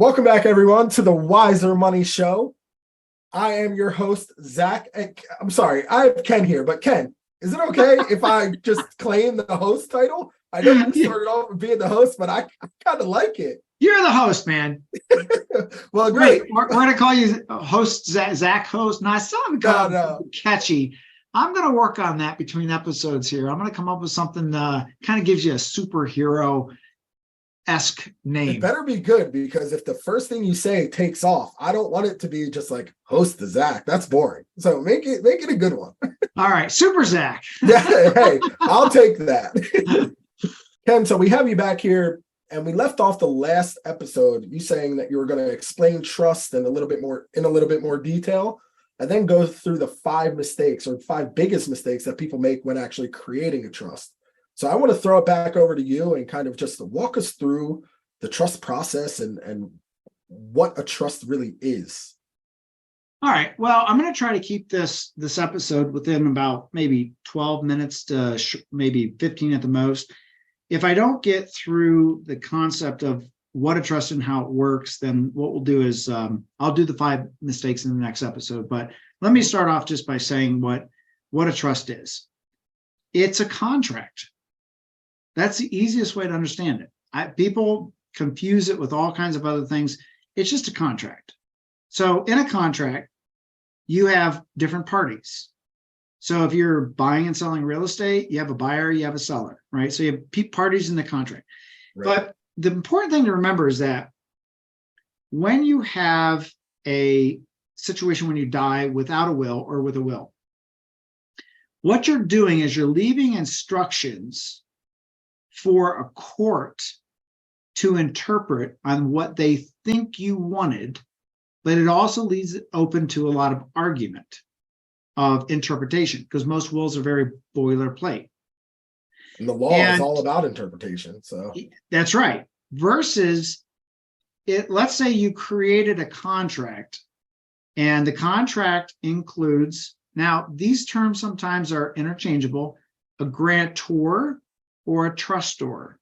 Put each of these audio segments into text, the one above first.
Welcome back, everyone, to the Wiser Money Show. I am your host, Zach. I'm sorry, I have Ken here, but Ken, is it okay if I just claim the host title? I know you started off with being the host, but I kind of like it. You're the host, man. Well, great. We're going to call you host, Zach host. No, I still haven't got catchy. I'm going to work on that between episodes here. I'm going to come up with something kind of gives you a superhero-esque name. It better be good, because if the first thing you say takes off, I don't want it to be just like host the Zach. That's boring. So make it a good one. All right, Super Zach. Yeah, hey, I'll take that. Ken, so we have you back here, and we left off the last episode, you saying that you were going to explain trust in a little bit more detail, and then go through the 5 mistakes or 5 biggest mistakes that people make when actually creating a trust. So I want to throw it back over to you and kind of just walk us through the trust process and what a trust really is. All right. Well, I'm going to try to keep this episode within about maybe 12 minutes to maybe 15 at the most. If I don't get through the concept of what a trust and how it works, then what we'll do is I'll do the 5 mistakes in the next episode. But let me start off just by saying what a trust is. It's a contract. That's the easiest way to understand it. People confuse it with all kinds of other things. It's just a contract. So in a contract, you have different parties. So if you're buying and selling real estate, you have a buyer, you have a seller, right? So you have parties in the contract. Right. But the important thing to remember is that when you have a situation when you die without a will or with a will, what you're doing is you're leaving instructions for a court to interpret on what they think you wanted, but it also leaves it open to a lot of argument of interpretation, because most wills are very boilerplate. And the law is all about interpretation. So that's right. Versus let's say you created a contract, and the contract includes, now these terms sometimes are interchangeable, a grantor or a trustor.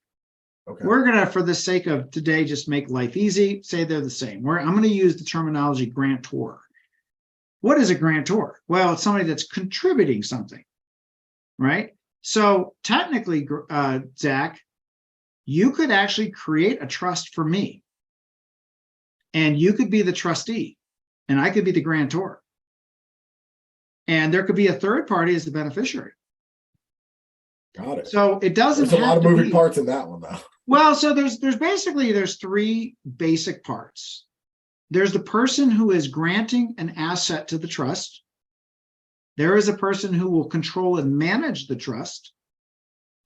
Okay. We're going to, for the sake of today, just make life easy, say they're the same. I'm going to use the terminology grantor. What is a grantor? Well, it's somebody that's contributing something, right? So technically, Zach, you could actually create a trust for me, and you could be the trustee, and I could be the grantor. And there could be a third party as the beneficiary. Got it. So it doesn't There's a lot of moving parts in that one, though. Well, so there's 3 basic parts. There's the person who is granting an asset to the trust. There is a person who will control and manage the trust.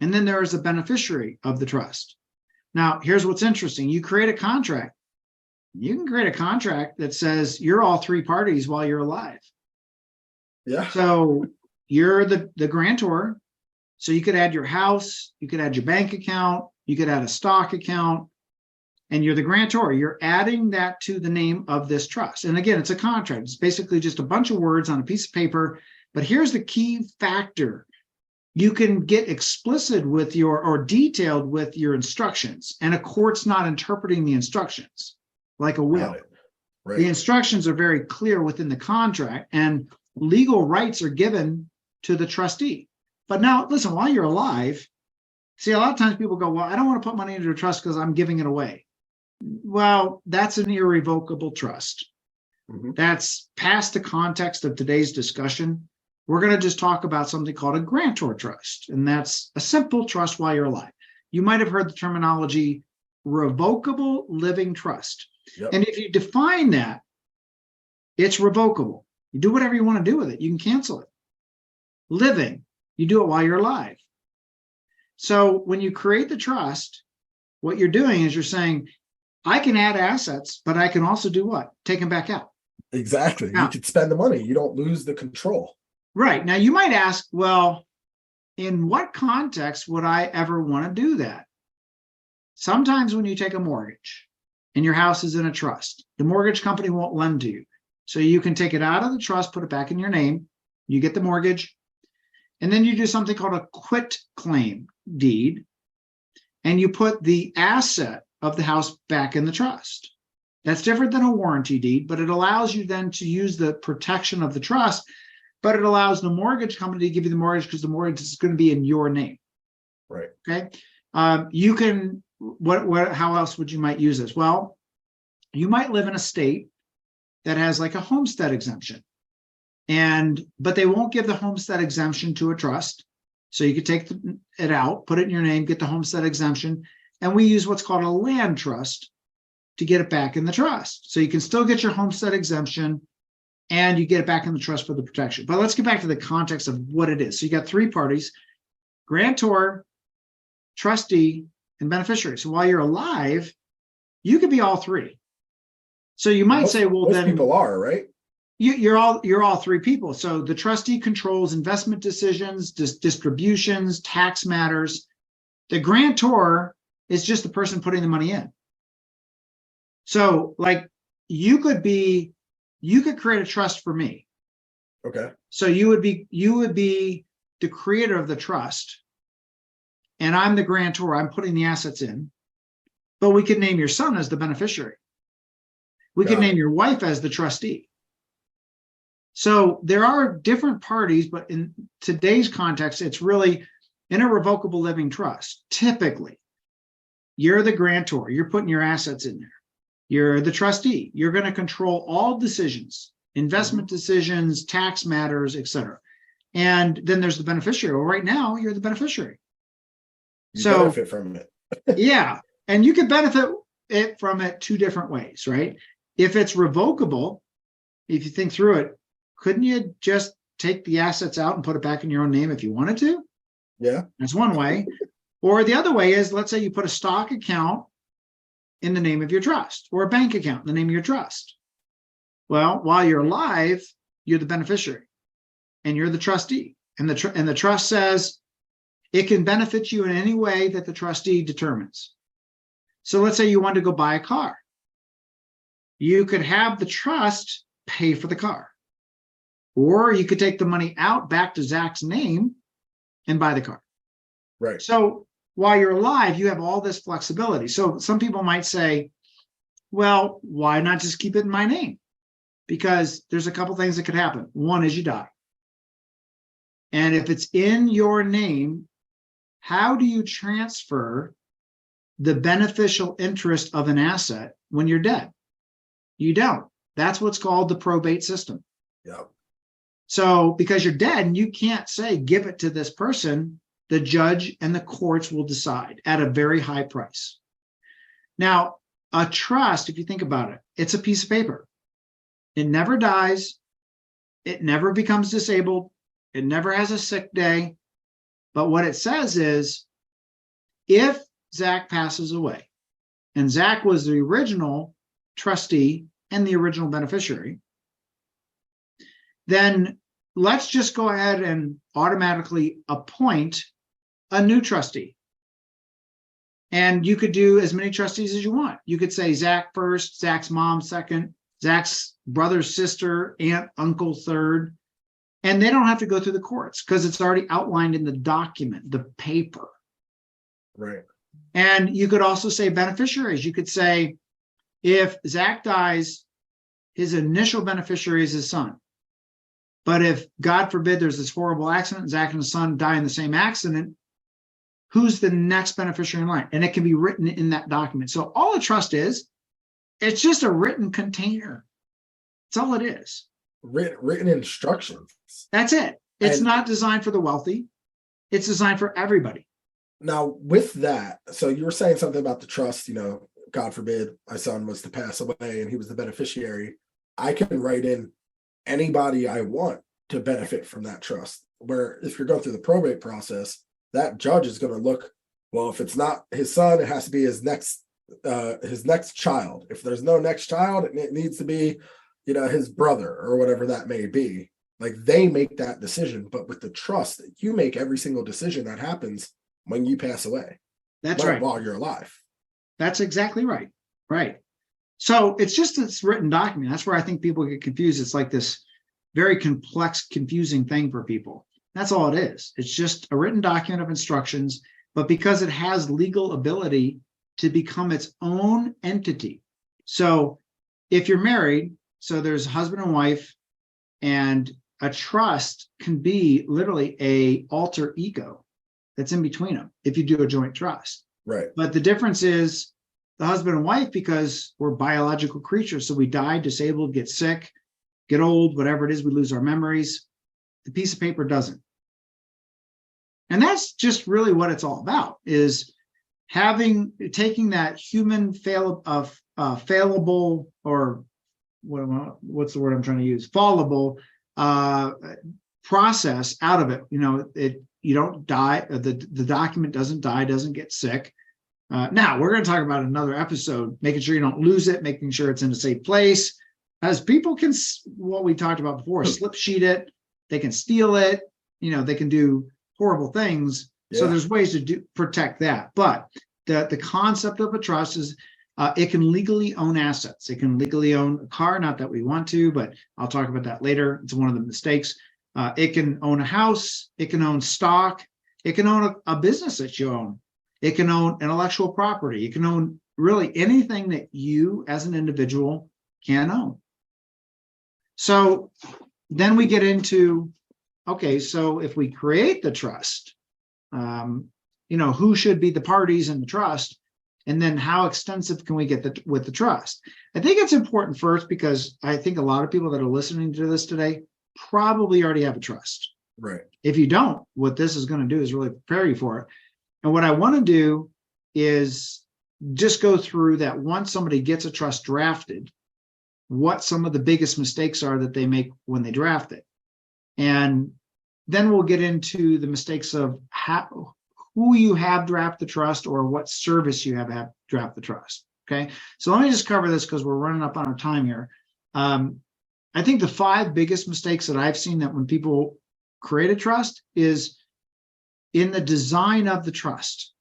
And then there is a beneficiary of the trust. Now, here's what's interesting. You create a contract. You can create a contract that says you're all 3 parties while you're alive. Yeah. So you're the grantor. So you could add your house, you could add your bank account, you could add a stock account, and you're the grantor. You're adding that to the name of this trust. And again, it's a contract. It's basically just a bunch of words on a piece of paper. But here's the key factor. You can get explicit with or detailed with your instructions, and a court's not interpreting the instructions like a will. Right. The instructions are very clear within the contract, and legal rights are given to the trustee. But now, listen, while you're alive, see, a lot of times people go, well, I don't want to put money into a trust because I'm giving it away. Well, that's an irrevocable trust. Mm-hmm. That's past the context of today's discussion. We're going to just talk about something called a grantor trust, and that's a simple trust while you're alive. You might have heard the terminology revocable living trust. Yep. And if you define that, it's revocable. You do whatever you want to do with it. You can cancel it. Living, you do it while you're alive. So when you create the trust, what you're doing is you're saying, I can add assets, but I can also do what? Take them back out. Exactly. Now, you could spend the money. You don't lose the control. Right. Now, you might ask, well, in what context would I ever want to do that? Sometimes when you take a mortgage and your house is in a trust, the mortgage company won't lend to you. So you can take it out of the trust, put it back in your name. You get the mortgage. And then you do something called a quit claim deed, and you put the asset of the house back in the trust. That's different than a warranty deed, but it allows you then to use the protection of the trust, but it allows the mortgage company to give you the mortgage because the mortgage is going to be in your name. Right. Okay. You can, how else would you might use this? Well, you might live in a state that has like a homestead exemption, but they won't give the homestead exemption to a trust. So you could take it out, put it in your name, get the homestead exemption. And we use what's called a land trust to get it back in the trust. So you can still get your homestead exemption and you get it back in the trust for the protection. But let's get back to the context of what it is. So you got three parties: grantor, trustee, and beneficiary. So while you're alive, you could be all three. So you might say, well, most then people are, right? you're all three people. So the trustee controls investment decisions, distributions, tax matters. The grantor is just the person putting the money in. So like you could create a trust for me. Okay. So you would be the creator of the trust, and I'm the grantor. I'm putting the assets in, but we could name your son as the beneficiary. We could name your wife as the trustee. So there are different parties, but in today's context, it's really in a revocable living trust. Typically, you're the grantor. You're putting your assets in there. You're the trustee. You're going to control all decisions, investment decisions, tax matters, etc. And then there's the beneficiary. Well, right now, you're the beneficiary. You benefit from it. Yeah. And you could benefit from it two different ways, right? If it's revocable, if you think through it, couldn't you just take the assets out and put it back in your own name if you wanted to? Yeah. That's one way. Or the other way is, let's say you put a stock account in the name of your trust, or a bank account in the name of your trust. Well, while you're alive, you're the beneficiary and you're the trustee. And the trust says it can benefit you in any way that the trustee determines. So let's say you want to go buy a car. You could have the trust pay for the car. Or you could take the money out back to Zach's name and buy the car. Right. So while you're alive, you have all this flexibility. So some people might say, well, why not just keep it in my name? Because there's a couple things that could happen. One is you die. And if it's in your name, how do you transfer the beneficial interest of an asset when you're dead? You don't. That's what's called the probate system. Yeah. So because you're dead and you can't say, give it to this person, the judge and the courts will decide at a very high price. Now, a trust, if you think about it, it's a piece of paper. It never dies. It never becomes disabled. It never has a sick day. But what it says is, if Zach passes away, and Zach was the original trustee and the original beneficiary, then let's just go ahead and automatically appoint a new trustee. And you could do as many trustees as you want. You could say Zach first, Zach's mom second, Zach's brother, sister, aunt, uncle third. And they don't have to go through the courts because it's already outlined in the document, the paper. Right. And you could also say beneficiaries. You could say, if Zach dies, his initial beneficiary is his son. But if, God forbid, there's this horrible accident, Zach and his son die in the same accident, who's the next beneficiary in line? And it can be written in that document. So all a trust is, it's just a written container. That's all it is. Written instructions. That's it. It's not designed for the wealthy. It's designed for everybody. Now, with that, so you were saying something about the trust, God forbid my son was to pass away and he was the beneficiary. I can write in anybody I want to benefit from that trust. Where if you're going through the probate process, that judge is going to look, well, if it's not his son, it has to be his next child. If there's no next child, it needs to be, his brother or whatever that may be. Like, they make that decision. But with the trust, you make every single decision that happens when you pass away. That's right. While you're alive. That's exactly right. Right. So it's just this written document. That's where I think people get confused. It's like this very complex, confusing thing for people. That's all it is. It's just a written document of instructions, but because it has legal ability to become its own entity. So if you're married, so there's husband and wife, and a trust can be literally a alter ego that's in between them if you do a joint trust. Right. But the difference is the husband and wife, because we're biological creatures, so we die, disabled, get sick, get old, whatever it is, we lose our memories. The piece of paper doesn't. And that's just really what it's all about, is taking that human fallible, or what's the word I'm trying to use? Fallible process out of it. You don't die, the document doesn't die, doesn't get sick. Now we're going to talk about another episode, making sure you don't lose it, making sure it's in a safe place, as people can, what we talked about before, slip sheet it, they can steal it, they can do horrible things. Yeah. So there's ways to protect that. But the concept of a trust is it can legally own assets. It can legally own a car, not that we want to, but I'll talk about that later. It's one of the mistakes. It can own a house. It can own stock. It can own a business that you own. It can own intellectual property. It can own really anything that you as an individual can own. So then we get into, okay, so if we create the trust, who should be the parties in the trust? And then how extensive can we get with the trust? I think it's important first, because I think a lot of people that are listening to this today probably already have a trust. Right. If you don't, what this is going to do is really prepare you for it. And what I want to do is just go through that once somebody gets a trust drafted, what some of the biggest mistakes are that they make when they draft it. And then we'll get into the mistakes of who you have draft the trust, or what service you have draft the trust. Okay. So let me just cover this, because we're running up on our time here. I think the 5 biggest mistakes that I've seen that when people create a trust is in the design of the trust.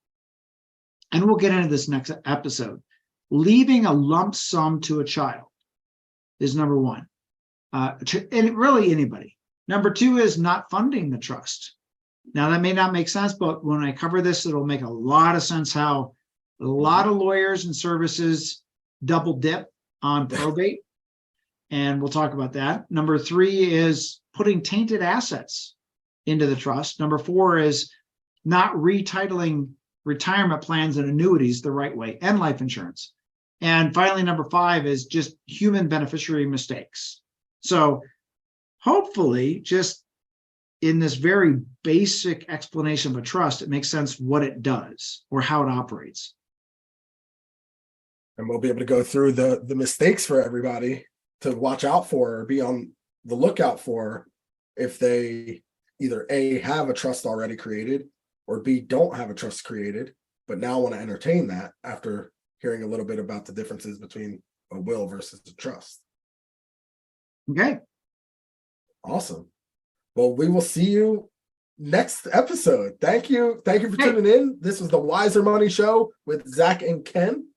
And we'll get into this next episode. Leaving a lump sum to a child is number 1. And really anybody. Number 2 is not funding the trust. Now, that may not make sense, but when I cover this, it'll make a lot of sense how a lot of lawyers and services double dip on probate. And we'll talk about that. Number 3 is putting tainted assets into the trust. Number 4 is not retitling retirement plans and annuities the right way, and life insurance. And finally, number 5 is just human beneficiary mistakes. So hopefully, just in this very basic explanation of a trust, it makes sense what it does or how it operates. And we'll be able to go through the mistakes for everybody to watch out for, or be on the lookout for, if they either A, have a trust already created, or B, don't have a trust created, but now want to entertain that after hearing a little bit about the differences between a will versus a trust. Okay. Awesome. Well, we will see you next episode. Thank you. Thank you for tuning in. This was the Wiser Money Show with Zach and Ken,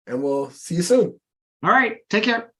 and we'll see you soon. All right. Take care.